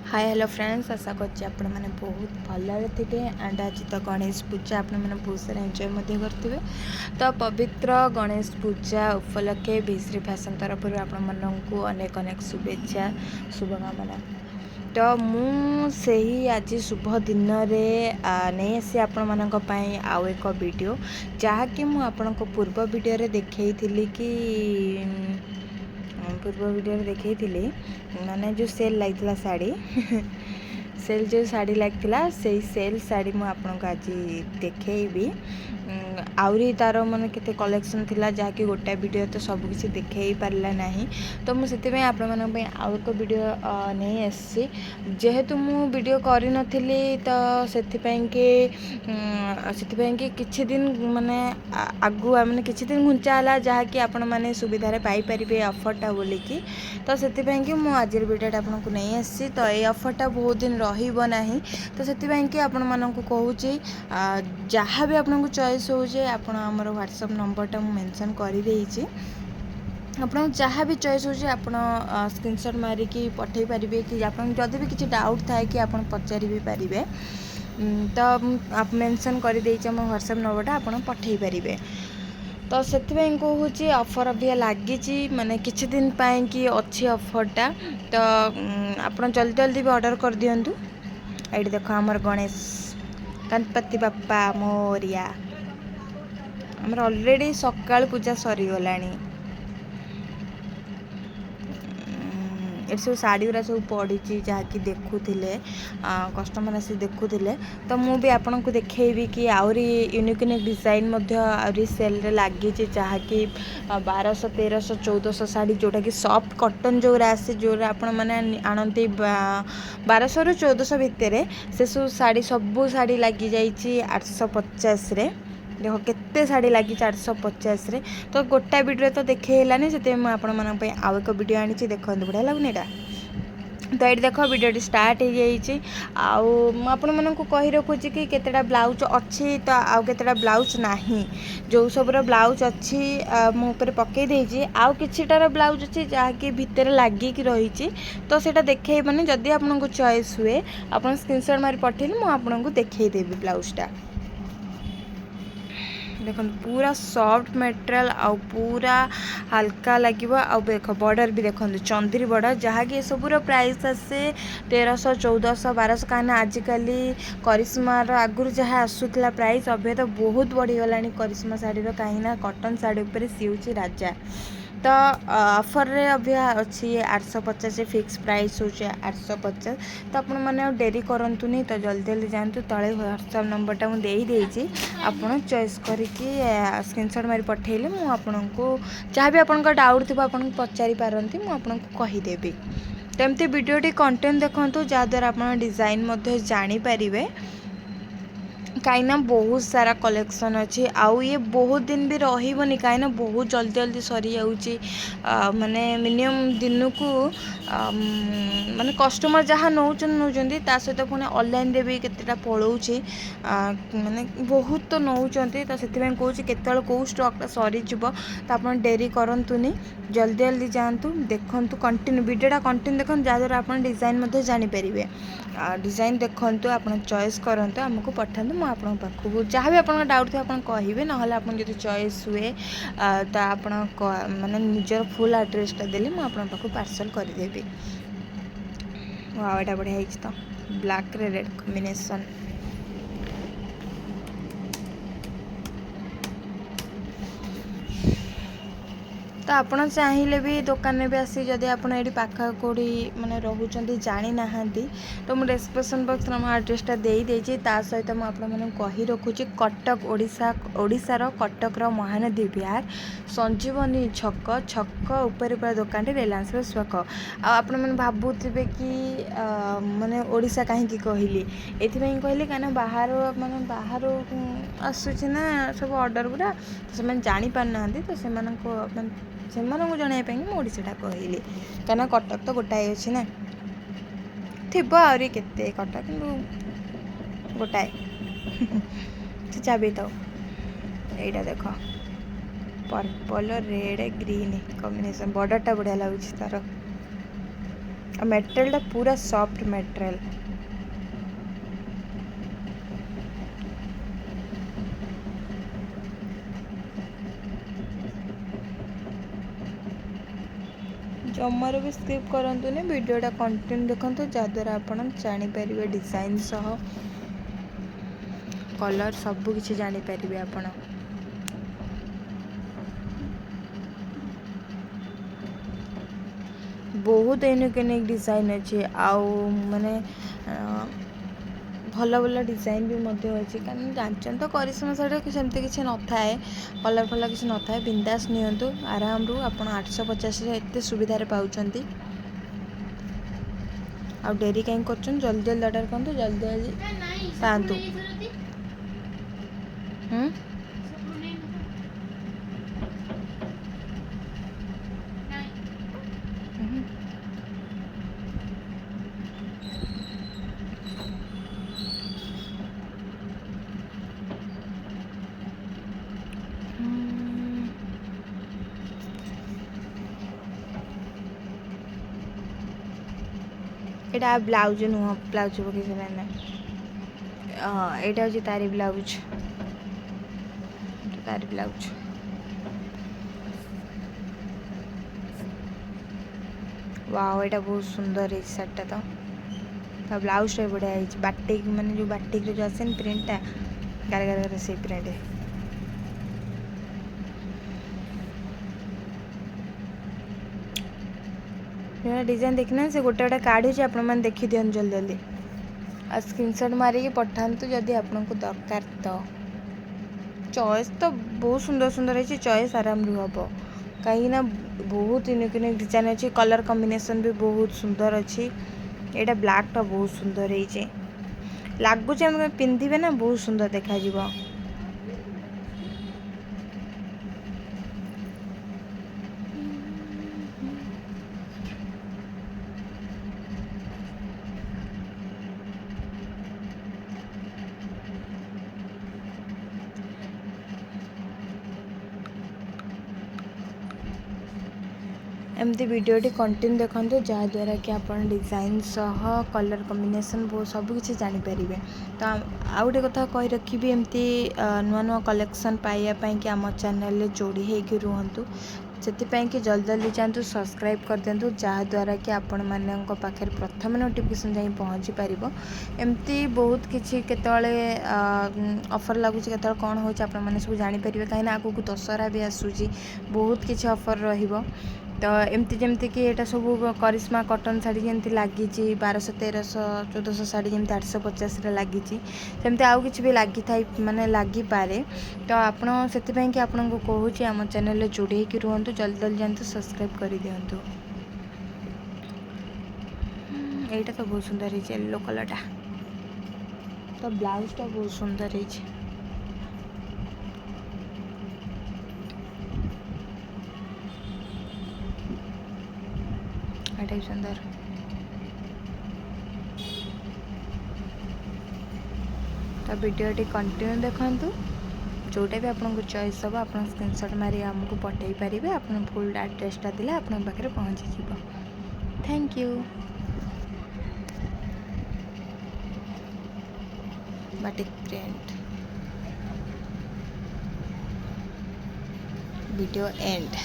Hi hello friends, आशा करछि आपण मैंने बहुत भल थे एंड आज तो गणेश पूजा आपण मैंने बहुत सारा एंजॉय करते। तो पवित्र गणेश पूजा उपलक्षे भिश्री फैशन तरफ आपण मानू अनेक अनेक शुभेच्छा शुभकामना। तो मुझे आज शुभ दिन नहीं आसी आपण मानक आउ एक वीडियो जहाँकि मुझे पूर्व वीडियो देखई कि पूर्व वीडियो देखी माने जो सेल लगी साड़ी सेल जो साड़ी लगी से सेल साड़ी मुझे आपको आज देखी आउरी तार माने केते कलेक्शन थिला जहाँकि गोटा वीडियो तो सब किसी देखे पारा ना। तो मुझे आपण मानक आउ एक वीडियो नहीं आसी जेहेतु मु वीडियो करी नथिली तो कि किछि दिन माने आगु माने किछि दिन घुंचा है जहाँकि आपण मैंने सुविधा पाइपर ऑफरटा बोलिकी। तो से कि आज वीडियोटा आपको नहीं आसी तो ये ऑफरटा बहुत दिन रहिबो नाही। तो से कि आपण मानक कहूँ जहाँ भी आपको चॉइस हो आमर व्हाट्सएप नंबरटा मेंशन कर देइछि आपन जहाँ भी चॉइस हो स्क्रीनशॉट मारिकी पठे पारे कि जदि भी किसी डाउट थाए कि आप पचारि भी पारे तो आप मेंशन कर देइछि हम व्हाट्सएप नंबरटा आपन पठे पारे। तो से कहूँ ऑफर अभी लगी माने किछि दिन पाई कि अच्छी ऑफरटा। तो आप जल्दी जल्दी भी ऑर्डर कर दिंतु। ये देख आमर गणेश गणपति बाप्पा मोरिया आमर ऑलरेडी सकाळ पूजा सरी गलानी। ये सब शाढ़ी गुरा सब पड़ी जहाँकि देखुले कस्टमर आसी देखुले। तो मुझे आपन को देखेबी कि आउरी यूनिक यूनिक डिजाइन आउरी सेल रे लगी जहाँकि 1200 1300 1400 शाढ़ी जोटा कि सॉफ्ट कॉटन जो आसे जो आपण मैंने आणती 1200 ରୁ 1400 भितर से सब शाढ़ी सबू शाढ़ी लगी जाइए 850 रे। देखो केते शाढ़ी लगी 450 रे। तो गोटा वीडियो तो देखलानी से आपण मानक आउ एक वीडियो आनी देखते बढ़िया लगुनि एटा। तो ये देख वीडियो स्टार्ट हो जाइए आपण मानक कही रखुची कि केतेटा ब्लाउज अच्छी तो आउ केतेटा ब्लाउज नाही जो सबुर ब्लाउज अच्छी मो ऊपर पकई देइछि आउ किछिटार ब्लाउज अच्छी जहाँकि भितर लगी रही। तो सेटा देखैबनी जदि आपनको चॉइस हुए आप स्क्रीनशॉट मारी पठेली मु आपनको देखैदेबी ब्लाउजटा। देख पूरा सॉफ्ट मटेरियल आ पूरा हल्का लगे देख बॉर्डर भी देखो चंद्री बॉर्डर जहाँकि सबूर प्राइस आसे 1300 1400 1200 कहीं आजिकल करिश्मार आगुरी जहाँ आसूला प्राइस अभी तो बहुत बढ़ीगला करिश्मा शाढ़ीर कहीं कॉटन शाढ़ी उपर सी राजा। तो ऑफर रे अभी अच्छी 850 फिक्स प्राइस हो 850। तो आपण मैंने डेरी करंतुनी तो जल्दी जल्दी जातु तले व्हाट्सएप नंबरटा मुझे देदेछि आपन चॉइस करके स्क्रीनशॉट मारी पठेले मु आपनको जहाँ भी आपन डाउट थी आपन पचारि पारंती मु आपनको कहीदेवी। तो एमती वीडियोटी कंटेंट देखंतु जहाँद्वारा आप डिजाइन जानी पारिबे कहीं बहुत सारा कलेक्शन अच्छी आउ ये बहुत दिन भी रही कहीं बहुत जल्दी जल्दी सरी जाऊँगी माने मिनिमम दिन को माने कस्टमर जहाँ नौकरी सहित पुणी ऑनलाइन रे भी केतेटा पलाऊँगी माने बहुत तो नौकरी। तो से कहूँ केतल कौ स्टॉकटा सरीज तो आप डेरी करंतुनी जल्दी जल्दी जातु देखु कंटिन्यू वीडियोटा कंटिन्यू देखो जहाँद्वारा आप डिजाइन डिजाइन डिजाइन देखु आप चॉइस करूँ आमको पठातु आपण पाखु जहाँ भी आपन डाउट थे आपन कहिबे नहले आपन जदि चॉइस हुए तो आपन माने निजर फुल एड्रेसटा देली मु आपन पाखु पार्सल कर देबी। वाओ एटा बढ़िया हिच तो ब्लैक रे रेड कॉम्बिनेशन। तो आपड़ चाहिए भी दुकान में भी आसी जदि आप पाखा कौड़ी मैंने रोचे जानी ना तो मुझे डिस्क्रिप्शन बॉक्स में एड्रेसटा देदेछि सहित मुझे कही रखुची कटक ओडिशार कटक महानदी विहार संजीवनी छक छक ऊपर पूरा दुकान रिलायंस छक आपण मैंने भावुवे कि माने ओडिशा कहीं कहली ये कहली कहीं बाहर माने बाहर आसूची ना सब ऑर्डर गुरा तो से जानी पारना तो से जनवाई मुझा कहली कहीं कटक तो गोटाए अच्छी ना थी आहरी केते कटक कि गोटाए चाबी तो यहीटा देख पर्पल रेड ग्रीन कॉम्बिनेशन बॉर्डरटा बढ़िया लगुच तार मेटेरियलटा पूरा सॉफ्ट मेटेरियल। जमार भी स्किप करंतुनी, वीडियोटा कंटिन्यू देखंतु जहाँद्वारा आपण जानीपारे डिजाइन सह कलर सबू किसी जानीपारे आपण। बहुत यूनिक यूनिक डिजाइन अच्छे आउ माने भल भल डिजाइन भी मध्य अच्छी कारण जानते तो करिश्मा साड़ी सेमती किसी न थाए कलर फलर किसी न थाए। बिंदास नियंतु आराम रू आप 850 एत सुविधार पाँच। आ डेरी कहीं कर जल्दी जल्दी ऑर्डर करते जल्दी जल्दी पातु। एटा ब्लाउज नुह ब्लाउज पकई ना यहाँ हूँ तारी ब्लाउज तारी ब्लाउज वाओ एटा बहुत सुंदर है शार्टा तो ब्लाउजटा बढ़िया है बाटिक माने जो बाटिक जो आसे प्रिंटा गार गार गार से प्रिंट है। डिजाइन देखना से गोटे गोटे काढ़ी आपण मैंने देखी दिखाँ जल्दी जल्दी आ स्क्रीनशॉट मारिकी पठातु जदि आपको दरकार। तो चॉइस तो बहुत सुंदर सुंदर है चॉइस आराम रू हम कहीं बहुत यूनिक यूनिक डिजाइन अच्छी कलर कॉम्बिनेशन भी बहुत सुंदर अच्छी। एटा ब्लैक टा बहुत सुंदर है लगुच पिंधे ना बहुत सुंदर देखा जीवो। एमती वीडियोटी कंटिन्यू देखते जहाँद्वारा कि आप डिजाइन सह कलर कॉम्बिनेशन बहुत सबकि जानीपर। तो आउ गोटे कथा कही रखी एमती नुआ नुआ कलेक्शन पाइबापी कि आम चैनल जोड़ी होगी रुहतु से कि जल्दी जल्दी जातु सब्सक्राइब कर दिंतु जहाँद्वारा कि आपण मान पाखे प्रथम नोटिफिकेशन जाए पहुँची पार। एमती बहुत किसी केतले ऑफर लगुच के कौन हो सब जानीपर कहीं आगू दशहरा भी आसूँ बहुत किसी ऑफर रहिबो। तो एमती जमती कि यहाँ सब करिश्मा कॉटन शाढ़ी जमी लगी 1200 1300 1400 शाढ़ी जमी 850 लगी सेमती आउ कि भी लगी था माने लगी पारे। तो आपण से कि आपको कहूँ आम चैनल जोड़ी होकर रुहतु जल्दी जल्दी जानते सब्सक्राइब कर दिंतु। यहीटा तो बहुत सुंदर है येलो कलरटा तो ब्लाउजटा बहुत सुंदर है। एटा सुंदर तो वीडियोटी कंटिन्यू देखंतु जोटा भी आपको चॉइस हम आप स्क्रीनशॉट मारी आमको पठे पारे आप फुल एड्रेसटा देले आप पाखे पहुँची जीव। Thank you. Batik print video and.